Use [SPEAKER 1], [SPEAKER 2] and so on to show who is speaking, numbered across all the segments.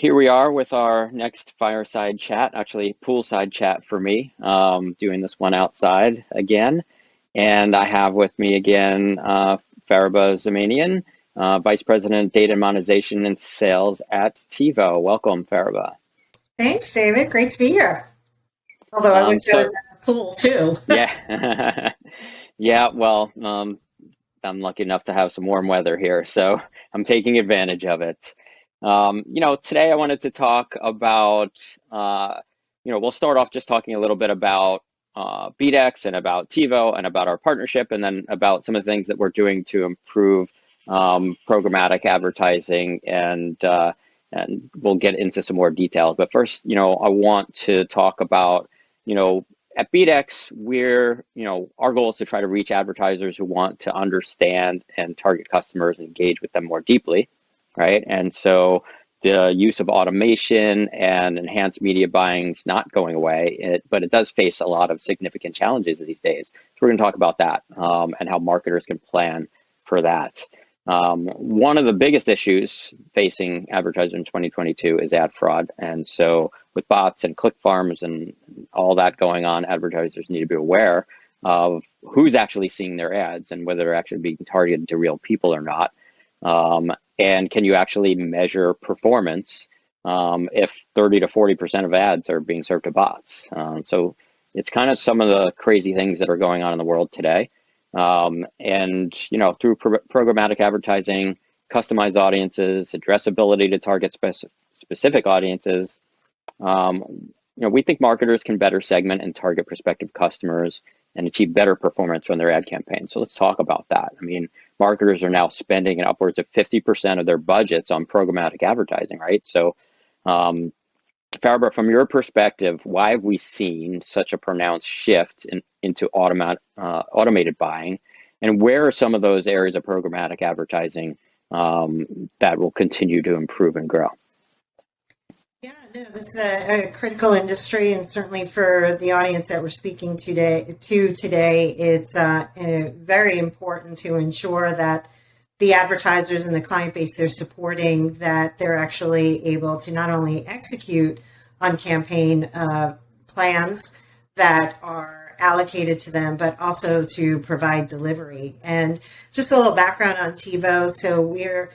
[SPEAKER 1] here we are with our next fireside chat, actually poolside chat for me, doing this one outside again. And I have with me again Fariba Zamaniyan, Vice President, Data Monetization and Sales at TiVo. Welcome, Fariba.
[SPEAKER 2] Thanks, David. Great to be here. Although I wish I was at the pool too.
[SPEAKER 1] Yeah, yeah. Well, I'm lucky enough to have some warm weather here, so I'm taking advantage of it. Today I wanted to talk about, we'll start off just talking a little bit about BDEX and about TiVo and about our partnership, and then about some of the things that we're doing to improve programmatic advertising, and we'll get into some more details. But first, I want to talk about, at BDEX, our goal is to try to reach advertisers who want to understand and target customers, engage with them more deeply, right? And so the use of automation and enhanced media buying is not going away, but it does face a lot of significant challenges these days. So we're going to talk about that and how marketers can plan for that. One of the biggest issues facing advertisers in 2022 is ad fraud. And so with bots and click farms and all that going on, advertisers need to be aware of who's actually seeing their ads and whether they're actually being targeted to real people or not. And can you actually measure performance if 30 to 40% of ads are being served to bots? So it's kind of some of the crazy things that are going on in the world today. Through programmatic advertising, customized audiences, addressability to target specific audiences, we think marketers can better segment and target prospective customers and achieve better performance on their ad campaigns. So let's talk about that. I mean, marketers are now spending upwards of 50% of their budgets on programmatic advertising, right? So, Fariba, from your perspective, why have we seen such a pronounced shift into automated buying? And where are some of those areas of programmatic advertising that will continue to improve and grow?
[SPEAKER 2] Yeah, no, this is a critical industry, and certainly for the audience that we're speaking today, it's very important to ensure that the advertisers and the client base they're supporting, that they're actually able to not only execute on campaign plans that are allocated to them, but also to provide delivery. And just a little background on TiVo. So we're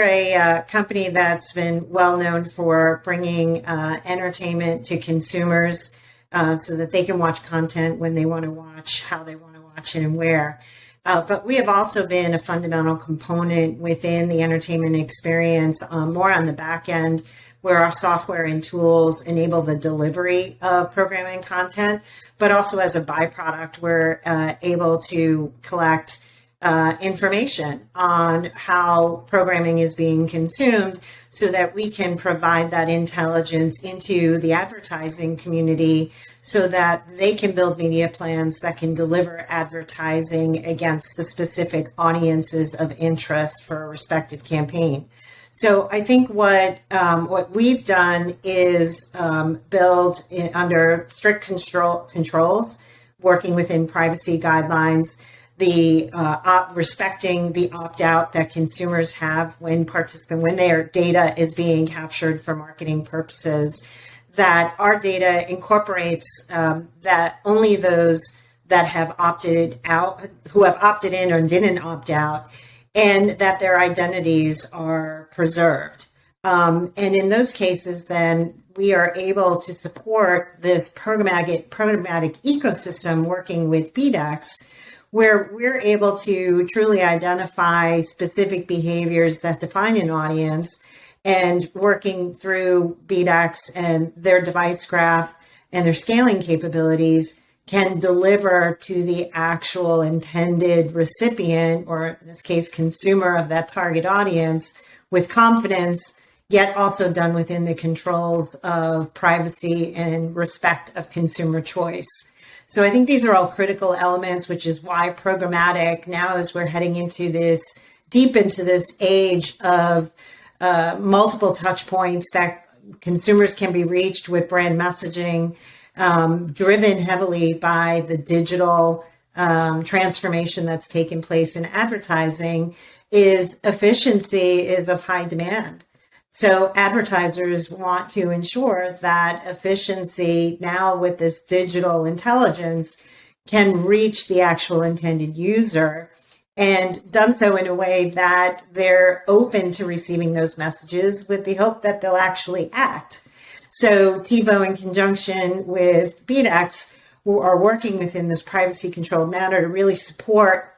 [SPEAKER 2] a company that's been well known for bringing entertainment to consumers so that they can watch content when they want to watch, how they want to watch it, and where. But we have also been a fundamental component within the entertainment experience, more on the back end, where our software and tools enable the delivery of programming content, but also as a byproduct, we're able to collect information on how programming is being consumed so that we can provide that intelligence into the advertising community so that they can build media plans that can deliver advertising against the specific audiences of interest for a respective campaign. So I think what we've done is build under strict controls, working within privacy guidelines, the respecting the opt-out that consumers have when their data is being captured for marketing purposes, that our data incorporates that only those that have opted out, who have opted in or didn't opt out, and that their identities are preserved. And in those cases, then we are able to support this programmatic ecosystem working with BDEX, where we're able to truly identify specific behaviors that define an audience, and working through BDEX and their device graph and their scaling capabilities can deliver to the actual intended recipient, or in this case, consumer of that target audience, with confidence, yet also done within the controls of privacy and respect of consumer choice. So I think these are all critical elements, which is why programmatic now, as we're heading into deep into this age of multiple touch points that consumers can be reached with brand messaging, driven heavily by the digital transformation that's taken place in advertising, is efficiency is of high demand. So advertisers want to ensure that efficiency now with this digital intelligence can reach the actual intended user, and done so in a way that they're open to receiving those messages with the hope that they'll actually act. So TiVo, in conjunction with BDEX, are working within this privacy controlled manner to really support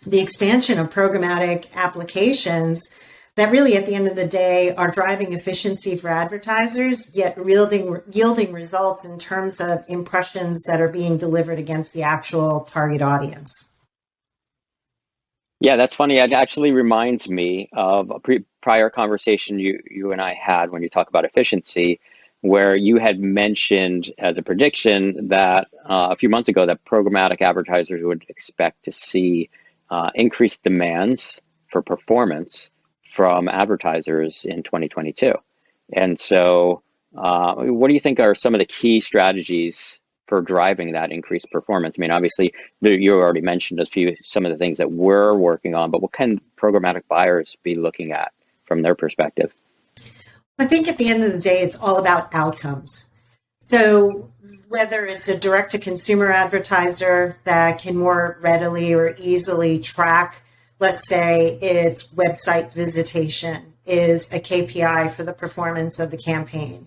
[SPEAKER 2] the expansion of programmatic applications that really at the end of the day are driving efficiency for advertisers, yet yielding results in terms of impressions that are being delivered against the actual target audience.
[SPEAKER 1] Yeah, that's funny. It actually reminds me of a prior conversation you and I had when you talk about efficiency, where you had mentioned as a prediction that a few months ago that programmatic advertisers would expect to see increased demands for performance from advertisers in 2022. And so, what do you think are some of the key strategies for driving that increased performance? I mean, obviously, you already mentioned some of the things that we're working on, but what can programmatic buyers be looking at from their perspective?
[SPEAKER 2] I think at the end of the day, it's all about outcomes. So whether it's a direct-to-consumer advertiser that can more readily or easily track, let's say its website visitation is a KPI for the performance of the campaign.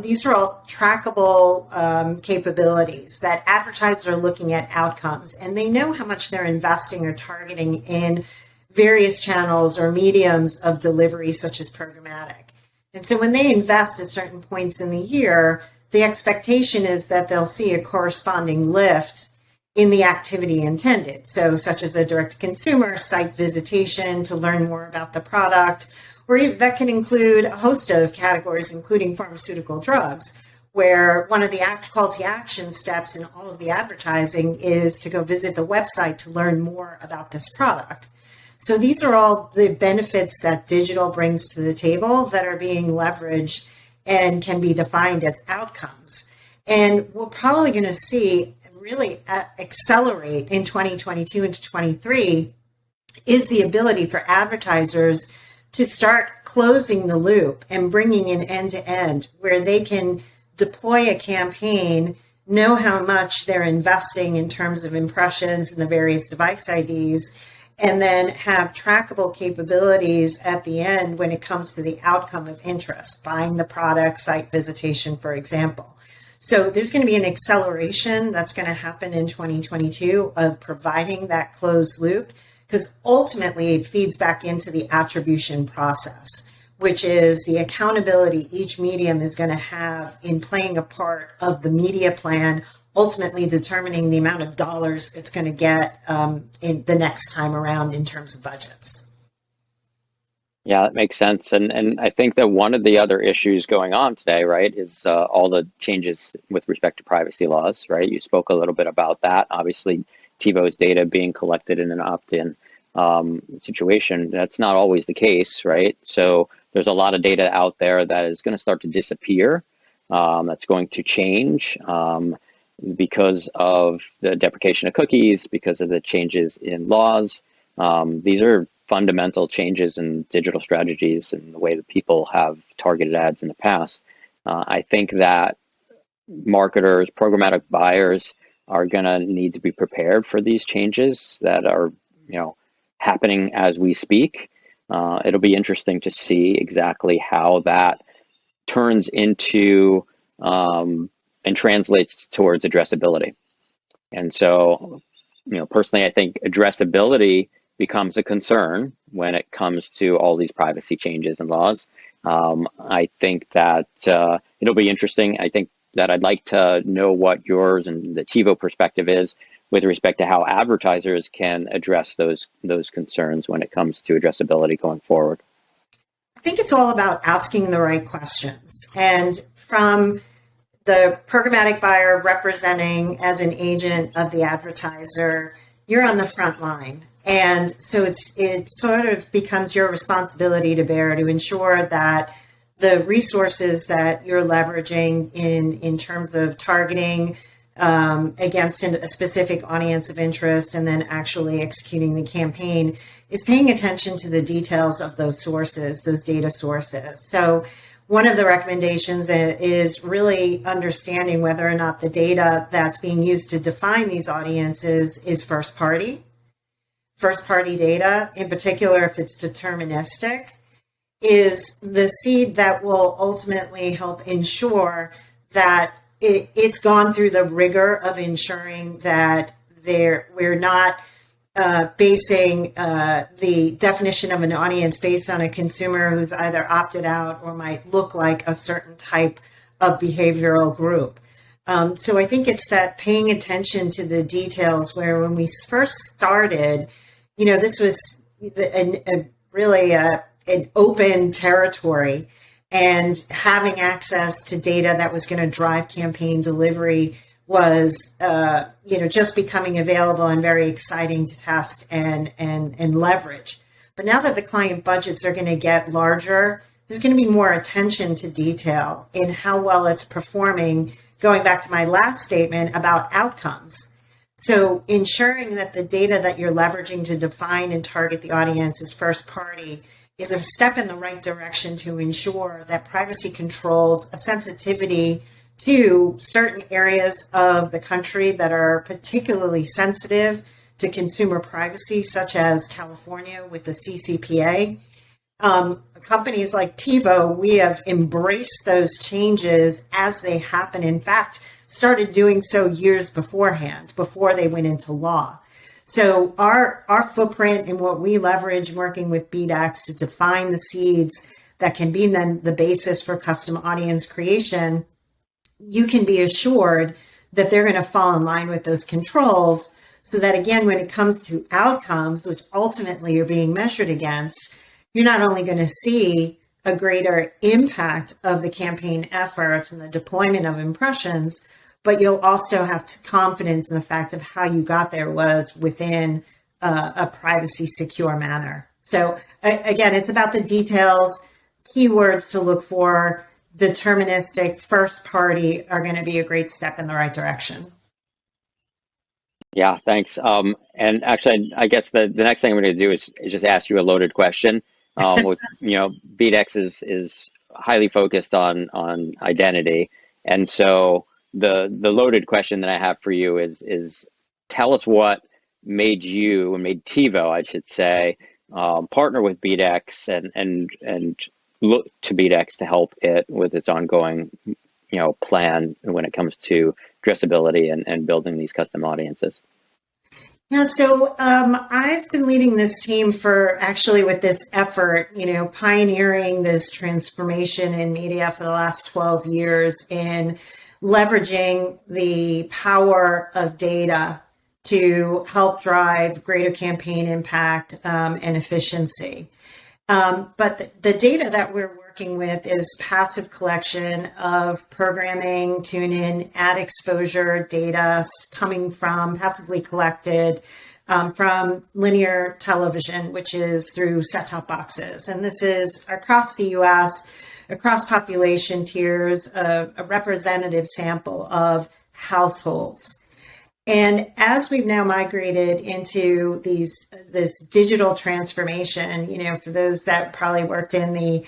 [SPEAKER 2] These are all trackable capabilities that advertisers are looking at outcomes, and they know how much they're investing or targeting in various channels or mediums of delivery, such as programmatic. And so when they invest at certain points in the year, the expectation is that they'll see a corresponding lift in the activity intended. So such as a direct-to-consumer site visitation to learn more about the product, or even, that can include a host of categories, including pharmaceutical drugs, where one of the call to action steps in all of the advertising is to go visit the website to learn more about this product. So these are all the benefits that digital brings to the table that are being leveraged and can be defined as outcomes. And we're probably going to see really accelerate in 2022 into 23 is the ability for advertisers to start closing the loop and bringing in end-to-end, where they can deploy a campaign, know how much they're investing in terms of impressions and the various device IDs, and then have trackable capabilities at the end when it comes to the outcome of interest, buying the product, site visitation, for example. So there's going to be an acceleration that's going to happen in 2022 of providing that closed loop, because ultimately it feeds back into the attribution process, which is the accountability each medium is going to have in playing a part of the media plan, ultimately determining the amount of dollars it's going to get in the next time around in terms of budgets.
[SPEAKER 1] Yeah, that makes sense. And I think that one of the other issues going on today, right, is all the changes with respect to privacy laws, right? You spoke a little bit about that. Obviously, TiVo's data being collected in an opt-in situation, that's not always the case, right? So there's a lot of data out there that is going to start to disappear, that's going to change because of the deprecation of cookies, because of the changes in laws. These are fundamental changes in digital strategies and the way that people have targeted ads in the past. I think that marketers, programmatic buyers are going to need to be prepared for these changes that are, happening as we speak. It'll be interesting to see exactly how that turns into and translates towards addressability. And so, personally, I think addressability becomes a concern when it comes to all these privacy changes and laws. I think that it'll be interesting. I think that I'd like to know what yours and the TiVo perspective is with respect to how advertisers can address those concerns when it comes to addressability going forward.
[SPEAKER 2] I think it's all about asking the right questions. And from the programmatic buyer representing as an agent of the advertiser, you're on the front line. And so it sort of becomes your responsibility to bear to ensure that the resources that you're leveraging in terms of targeting against a specific audience of interest and then actually executing the campaign is paying attention to the details of those sources, those data sources. So one of the recommendations is really understanding whether or not the data that's being used to define these audiences is first party data, in particular if it's deterministic, is the seed that will ultimately help ensure that it's gone through the rigor of ensuring that we're not basing the definition of an audience based on a consumer who's either opted out or might look like a certain type of behavioral group. So I think it's that paying attention to the details where when we first started, this was really an open territory, and having access to data that was going to drive campaign delivery was, just becoming available and very exciting to test and leverage. But now that the client budgets are going to get larger, there's going to be more attention to detail in how well it's performing, going back to my last statement about outcomes. So ensuring that the data that you're leveraging to define and target the audience is first party is a step in the right direction to ensure that privacy controls a sensitivity to certain areas of the country that are particularly sensitive to consumer privacy, such as California with the CCPA. Companies like TiVo, we have embraced those changes as they happen. In fact, started doing so years beforehand, before they went into law. So our footprint and what we leverage working with BDEX to define the seeds that can be then the basis for custom audience creation, you can be assured that they're going to fall in line with those controls so that, again, when it comes to outcomes, which ultimately are being measured against, you're not only going to see a greater impact of the campaign efforts and the deployment of impressions, but you'll also have confidence in the fact of how you got there was within a privacy secure manner. So again, it's about the details, keywords to look for. Deterministic, first party are going to be a great step in the right direction.
[SPEAKER 1] Yeah, thanks. And actually, I guess the next thing I'm going to do is just ask you a loaded question. BDEX is highly focused on identity, and so the loaded question that I have for you is tell us what made TiVo, I should say, partner with BDEX and look to BDEX to help it with its ongoing plan when it comes to addressability and building these custom audiences.
[SPEAKER 2] Yeah, so I've been leading this team with this effort, pioneering this transformation in media for the last 12 years in leveraging the power of data to help drive greater campaign impact and efficiency. But the data that we're working with is passive collection of programming, tune-in, ad exposure data coming from passively collected from linear television, which is through set-top boxes. And this is across the U.S., across population tiers, a representative sample of households. And as we've now migrated into this digital transformation, for those that probably worked in the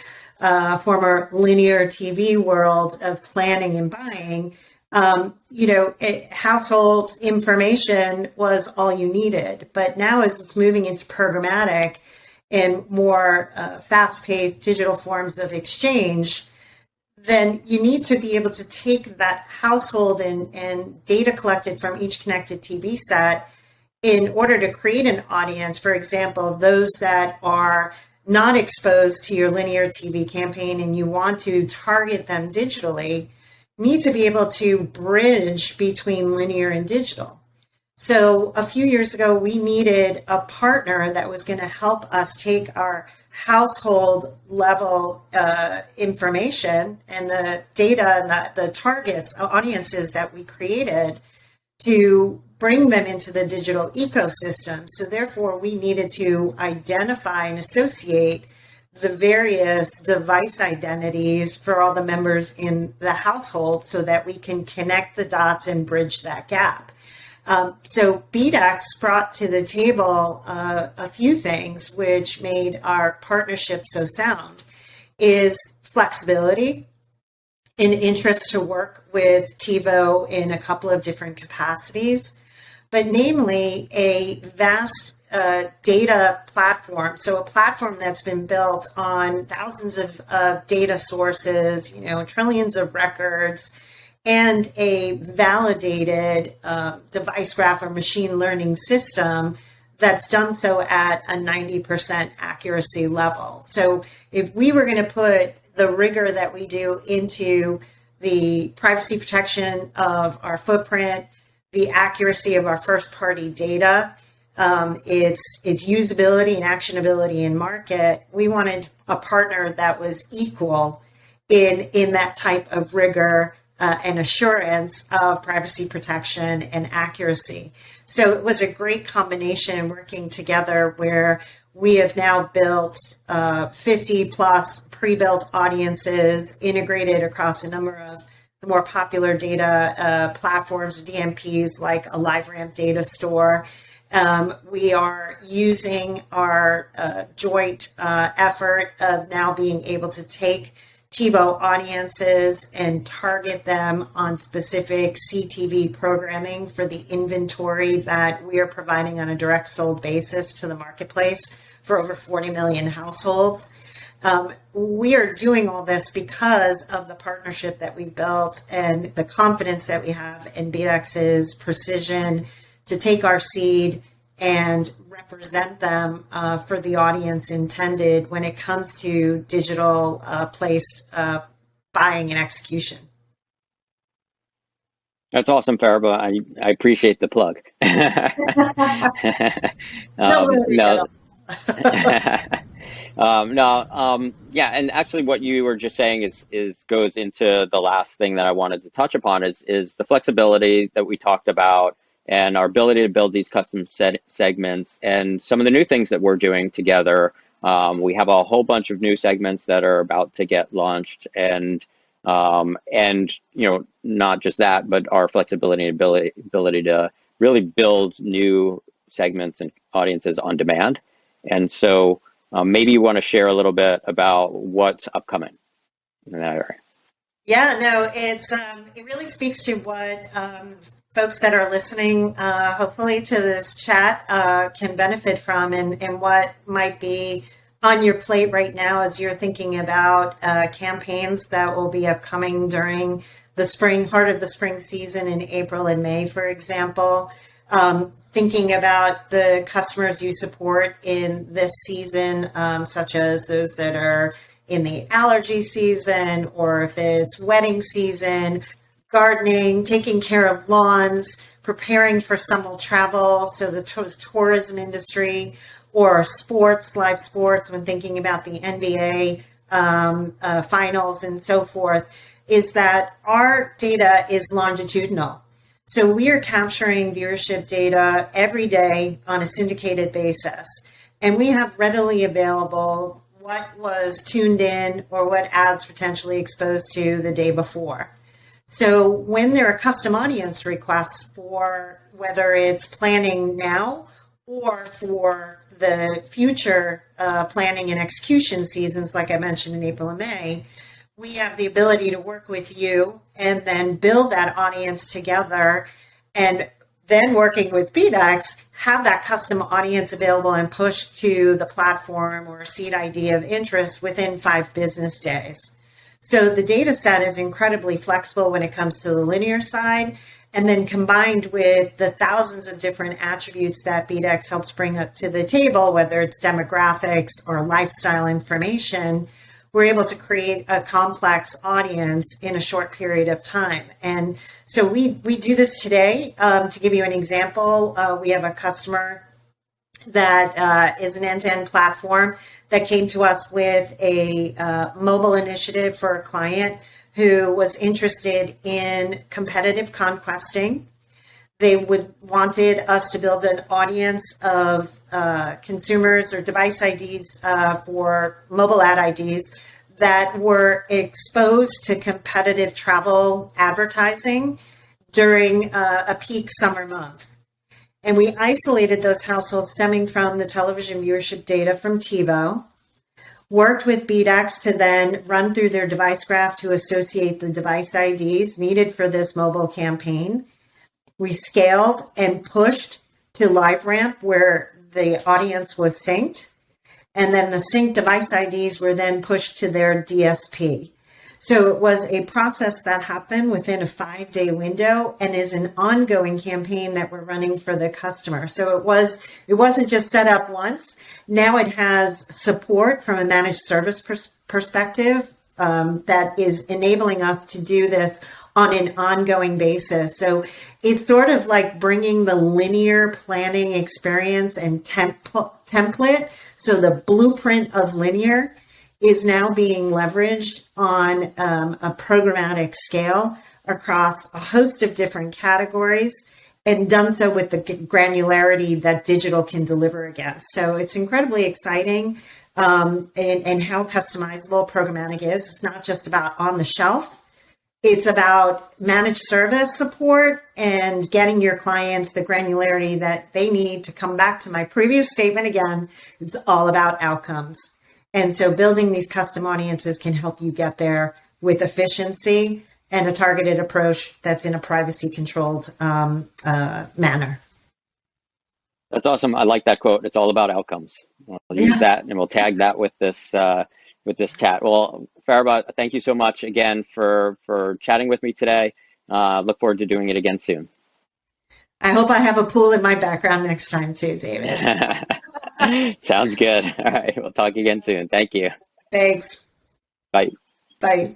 [SPEAKER 2] former linear TV world of planning and buying, household information was all you needed. But now as it's moving into programmatic and more fast-paced digital forms of exchange, then you need to be able to take that household and data collected from each connected TV set in order to create an audience, for example, those that are not exposed to your linear TV campaign and you want to target them digitally, need to be able to bridge between linear and digital. So a few years ago, we needed a partner that was going to help us take our household level information and the data and the targets, audiences that we created to bring them into the digital ecosystem. So therefore, we needed to identify and associate the various device identities for all the members in the household so that we can connect the dots and bridge that gap. So BDEX brought to the table a few things which made our partnership so sound, is flexibility, an interest to work with TiVo in a couple of different capacities, but namely a vast data platform. So a platform that's been built on thousands of data sources, trillions of records, and a validated device graph or machine learning system that's done so at a 90% accuracy level. So if we were going to put the rigor that we do into the privacy protection of our footprint, the accuracy of our first-party data, its usability and actionability in market, we wanted a partner that was equal in that type of rigor and assurance of privacy protection and accuracy. So it was a great combination working together where we have now built 50 plus pre-built audiences integrated across a number of the more popular data platforms, DMPs, like a LiveRamp data store. We are using our joint effort of now being able to take TiVo audiences and target them on specific CTV programming for the inventory that we are providing on a direct sold basis to the marketplace for over 40 million households. We are doing all this because of the partnership that we built and the confidence that we have in BDEX's precision to take our seed and represent them for the audience intended when it comes to digital placed buying and execution.
[SPEAKER 1] That's awesome, Fariba. I appreciate the plug. Yeah, and actually what you were just saying is goes into the last thing that I wanted to touch upon is the flexibility that we talked about and our ability to build these custom segments and some of the new things that we're doing together. We have a whole bunch of new segments that are about to get launched, and not just that, but our flexibility and ability to really build new segments and audiences on demand. And so maybe you want to share a little bit about what's upcoming in that area.
[SPEAKER 2] Yeah, no, it really speaks to what folks that are listening, hopefully to this chat, can benefit from, and what might be on your plate right now as you're thinking about campaigns that will be upcoming during the heart of the spring season in April and May, for example. Thinking about the customers you support in this season, such as those that are in the allergy season, or if it's wedding season, gardening, taking care of lawns, preparing for summer travel, so the tourism industry, or sports, live sports, when thinking about the NBA finals and so forth, is that our data is longitudinal. So we are capturing viewership data every day on a syndicated basis, and we have readily available what was tuned in or what ads potentially exposed to the day before. So when there are custom audience requests for whether it's planning now or for the future planning and execution seasons, like I mentioned in April and May, we have the ability to work with you and then build that audience together, and then working with BDEX, have that custom audience available and pushed to the platform or seed ID of interest within 5 business days. So the data set is incredibly flexible when it comes to the linear side, and then combined with the thousands of different attributes that BDEX helps bring up to the table, whether it's demographics or lifestyle information, we're able to create a complex audience in a short period of time. And so we do this today. To give you an example, we have a customer that is an end-to-end platform that came to us with a mobile initiative for a client who was interested in competitive conquesting. they wanted us to build an audience of consumers or device IDs for mobile ad IDs that were exposed to competitive travel advertising during a peak summer month. And we isolated those households stemming from the television viewership data from TiVo, worked with BDEX to then run through their device graph to associate the device IDs needed for this mobile campaign. We scaled and pushed to live ramp where the audience was synced. And then the synced device IDs were then pushed to their DSP. So it was a process that happened within a 5-day window and is an ongoing campaign that we're running for the customer. So it wasn't just set up once. Now it has support from a managed service perspective that is enabling us to do this on an ongoing basis. So it's sort of like bringing the linear planning experience and template. So the blueprint of linear is now being leveraged on a programmatic scale across a host of different categories, and done so with the granularity that digital can deliver against. So it's incredibly exciting and how customizable programmatic is. It's not just about on the shelf. It's about managed service support and getting your clients the granularity that they need to come back to my previous statement again. It's all about outcomes. And so building these custom audiences can help you get there with efficiency and a targeted approach that's in a privacy controlled manner.
[SPEAKER 1] That's awesome. I like that quote. It's all about outcomes. We'll use that and we'll tag that with this chat. Well, Fariba, thank you so much again for chatting with me today. Look forward to doing it again soon.
[SPEAKER 2] I hope I have a pool in my background next time too, David.
[SPEAKER 1] Sounds good. All right. We'll talk again soon. Thank you.
[SPEAKER 2] Thanks.
[SPEAKER 1] Bye.
[SPEAKER 2] Bye.